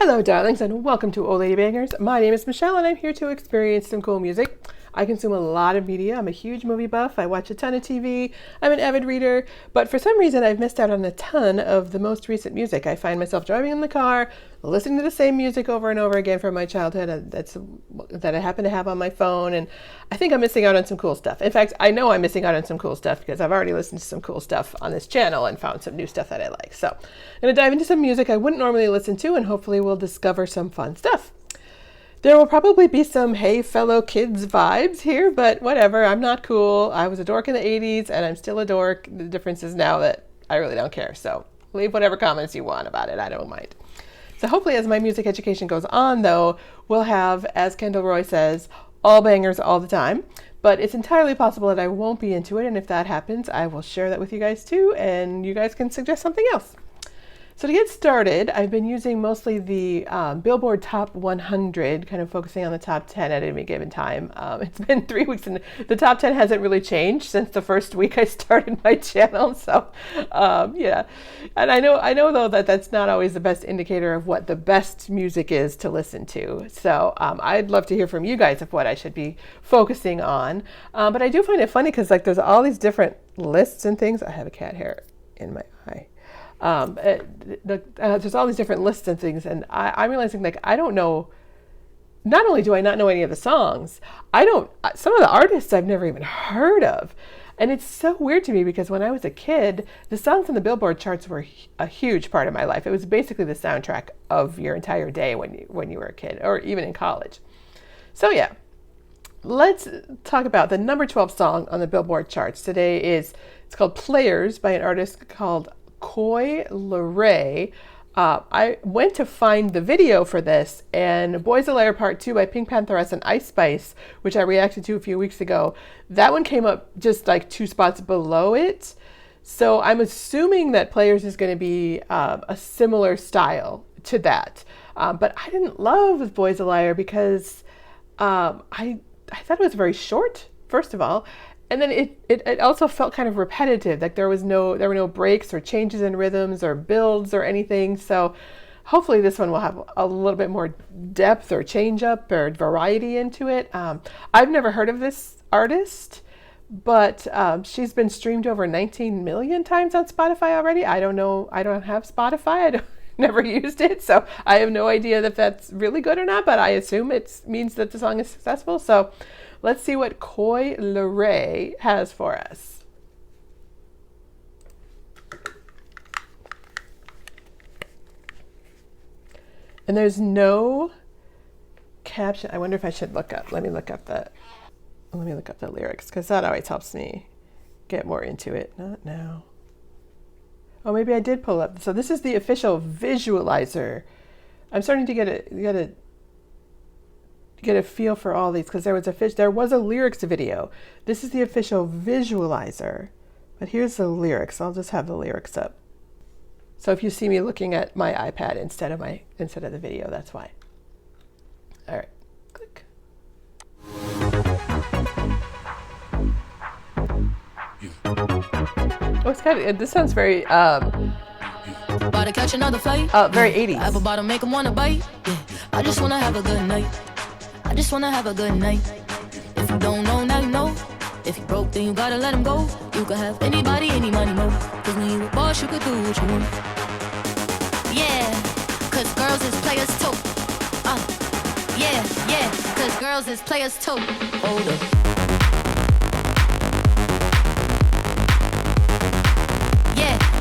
Hello darlings and welcome to Old Lady Bangers. My name is Michelle and I'm here to experience some cool music. I consume a lot of media. I'm a huge movie buff. I watch a ton of TV. I'm an avid reader, but for some reason I've missed out on a ton of the most recent music. I find myself driving in the car, listening to the same music over and over again from my childhood that I happen to have on my phone, and I think I'm missing out on some cool stuff. In fact, I know I'm missing out on some cool stuff because I've already listened to some cool stuff on this channel and found some new stuff that I like. So I'm going to dive into some music I wouldn't normally listen to, and hopefully we'll discover some fun stuff. There will probably be some hey fellow kids vibes here, but whatever, I'm not cool. I was a dork in the 80s and I'm still a dork. The difference is now that I really don't care. So leave whatever comments you want about it. I don't mind. So hopefully as my music education goes on though, we'll have, as Kendall Roy says, all bangers all the time. But it's entirely possible that I won't be into it. And if that happens, I will share that with you guys too. And you guys can suggest something else. So to get started, I've been using mostly the Billboard Top 100, kind of focusing on the top 10 at any given time. It's been 3 weeks and the top 10 hasn't really changed since the first week I started my channel. So yeah, and I know though that that's not always the best indicator of what the best music is to listen to. So I'd love to hear from you guys of what I should be focusing on. But I do find it funny because like there's all these different lists and things. I have a cat hair in my eye. There's all these different lists and things, and I'm realizing like I don't know. Not only do I not know any of the songs, some of the artists I've never even heard of, and it's so weird to me because when I was a kid, the songs on the Billboard charts were a huge part of my life. It was basically the soundtrack of your entire day when you were a kid, or even in college. So yeah, let's talk about the number 12 song on the Billboard charts today. It's called "Players" by an artist called Coi Leray. I went to find the video for this, and Boys a Liar Part 2 by PinkPantheress and Ice Spice, which I reacted to a few weeks ago, that one came up just like 2 spots below it. So I'm assuming that Players is going to be a similar style to that. But I didn't love Boys a Liar because I thought it was very short, first of all. And then it also felt kind of repetitive, like there were no breaks or changes in rhythms or builds or anything. So hopefully this one will have a little bit more depth or change up or variety into it. I've never heard of this artist, but she's been streamed over 19 million times on Spotify already. I don't know. I don't have Spotify. Never used it, so I have no idea if that's really good or not, but I assume it means that the song is successful. So let's see what Coi Leray has for us. And there's no caption. I wonder if I should let me look up the lyrics, because that always helps me get more into it. Not now. Oh, maybe I did pull up. So this is the official visualizer. I'm starting to get a feel for all these because there was a lyrics video. This is the official visualizer, but here's the lyrics. I'll just have the lyrics up. So if you see me looking at my iPad instead of the video, that's why. All right, click. Oh, it's kind of. This sounds very About to catch another flight. Very 80s. Apple bottom make 'em wanna bite. Yeah. I just wanna have a good night. I just wanna have a good night. If you don't know, now you know. If you broke, then you gotta let him go. You could have anybody, any money, mo. Cause when you a boss, you could do what you want. Yeah, cause girls is players too. Yeah, cause girls is players too. Hold up.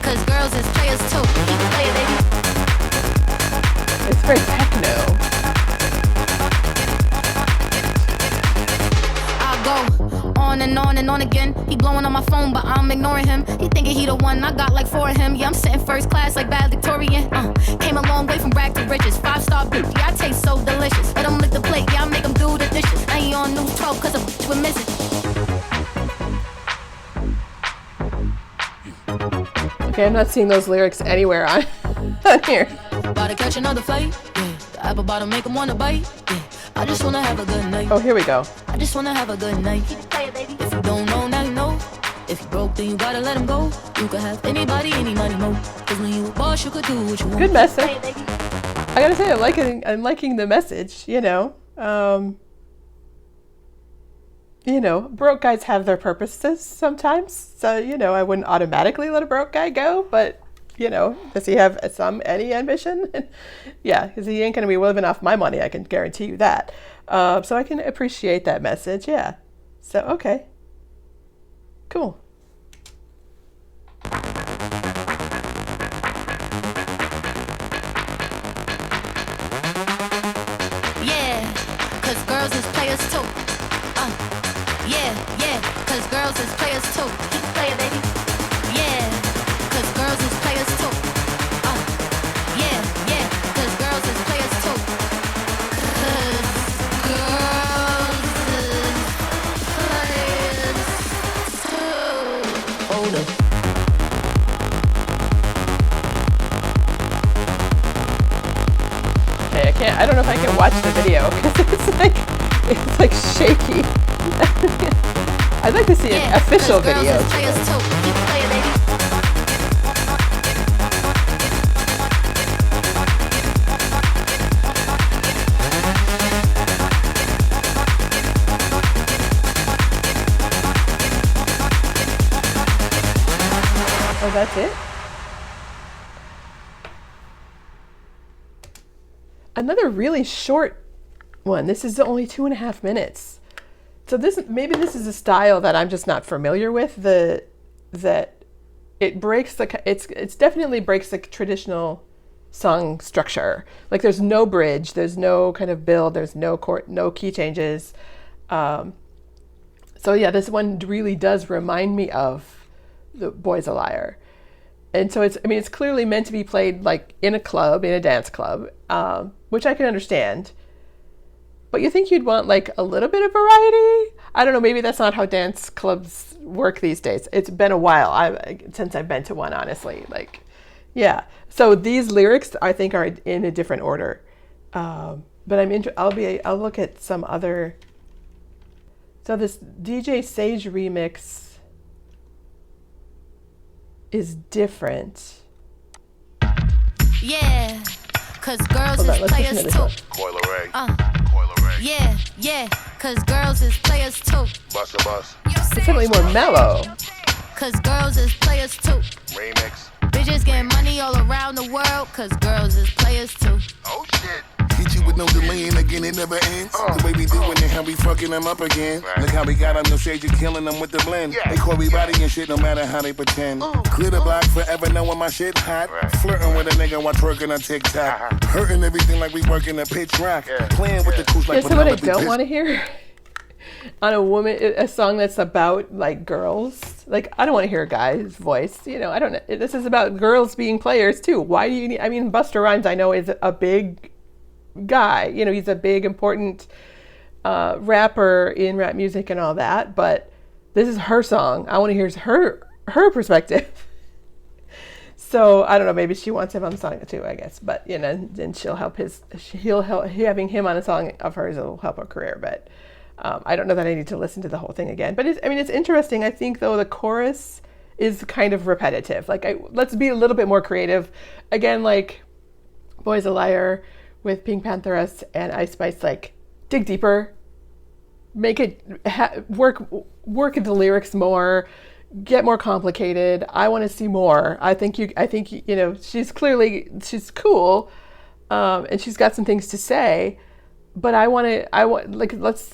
Cause girls is players too. Keep it playing, baby. It's very techno. I go on and on again. He blowing on my phone, but I'm ignoring him. He thinking he the one, I got like 4 of him. Yeah, I'm sitting first class like valedictorian. Came a long way from rag to riches. 5-star bitch, yeah, I taste so delicious. Let him lick the plate, yeah, I make him do the dishes. Now he on news 12 cause a bitch would miss it. Okay, I'm not seeing those lyrics anywhere on here. About to catch another flight. Yeah, the apple bottom make 'em wanna bite. Yeah, I just wanna have a good night. Oh, here we go. I just wanna have a good night. Keep it playing, baby. If you don't know, now you know. If you broke, then you gotta let him go. You could have anybody, any money, mo. Cause when you a boss, you could do what you want. Good message. I gotta say, I'm liking the message, broke guys have their purposes sometimes. So, I wouldn't automatically let a broke guy go, but, does he have any ambition? Yeah, because he ain't going to be living off my money. I can guarantee you that. So I can appreciate that message. Yeah. So, okay. Cool. Yeah, cause girls is players too. Yeah, cause girls is players too. Keep it playing, baby. Yeah, cause girls is players too. Yeah, cause girls is players too. Cause girls is players too. Hold up. Okay, I don't know if I can watch the video because it's like shaky. I'd like to see an official video. Oh, that's it? Another really short one. This is only 2.5 minutes. So maybe this is a style that I'm just not familiar with. That it breaks it's definitely breaks the traditional song structure. Like there's no bridge, there's no kind of build, there's no key changes. So yeah, this one really does remind me of The Boy's a Liar. And so it's clearly meant to be played like in a club, in a dance club, which I can understand. But you think you'd want like a little bit of variety? I don't know, maybe that's not how dance clubs work these days. It's been a while since I've been to one, honestly. Yeah. So these lyrics, I think, are in a different order. But I'll look at some other. So this DJ Sage remix is different. Yeah, cause girls is players too. Coil Ray. Yeah, cause girls is players too. Bust a bus. It's definitely more mellow. Cause girls is players too. Remix. Bitches getting money all around the world, cause girls is players too. Oh shit. Hit you with no delay and again it never ends. The way we doing it, how we fucking them up again. Right. Look how we got them, no shade, you killing them with the blend. Yeah. They call me body and shit no matter how they pretend. Clear the block forever knowing my shit hot. Right. Flirting with a nigga while twerking on TikTok. Hurting everything like we working a pitch rock. Yeah. Playing with the cools like Yeah, so what I Penelope don't Piss- want to hear on a song that's about like girls. Like I don't want to hear a guy's voice. I don't know. This is about girls being players too. Why do you need? I mean, Busta Rhymes, I know, is a big guy. He's a big important rapper in rap music and all that. But this is her song. I want to hear her perspective. So I don't know. Maybe she wants him on the song too, I guess. But then having him on a song of hers will help her career. But I don't know that I need to listen to the whole thing again. But it's interesting. I think though the chorus is kind of repetitive. Let's be a little bit more creative. Again, like Boy's a Liar with Pink Pantheress and Ice Spice, like dig deeper, make it work the lyrics more, get more complicated. I want to see more. I think she's cool, and she's got some things to say, but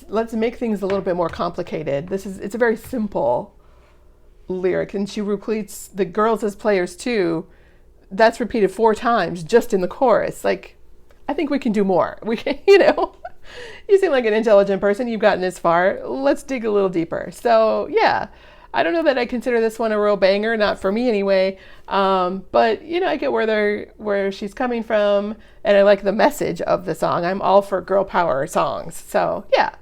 let's make things a little bit more complicated. It's a very simple lyric, and she repeats the girls as players too. That's repeated 4 times just in the chorus. I think we can do more. We can, you seem like an intelligent person. You've gotten this far. Let's dig a little deeper. So yeah, I don't know that I consider this one a real banger, not for me anyway. But I get where she's coming from, and I like the message of the song. I'm all for girl power songs. So yeah.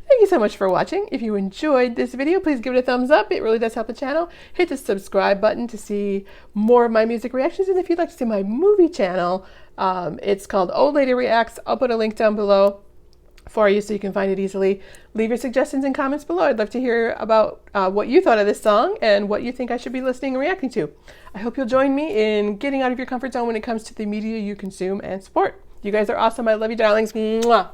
Thank you so much for watching. If you enjoyed this video, please give it a thumbs up. It really does help the channel. Hit the subscribe button to see more of my music reactions. And if you'd like to see my movie channel, it's called Old Lady Reacts. I'll put a link down below for you so you can find it easily. Leave your suggestions and comments below. I'd love to hear about what you thought of this song and what you think I should be listening and reacting to. I hope you'll join me in getting out of your comfort zone when it comes to the media you consume and support. You guys are awesome. I love you, darlings. Mwah.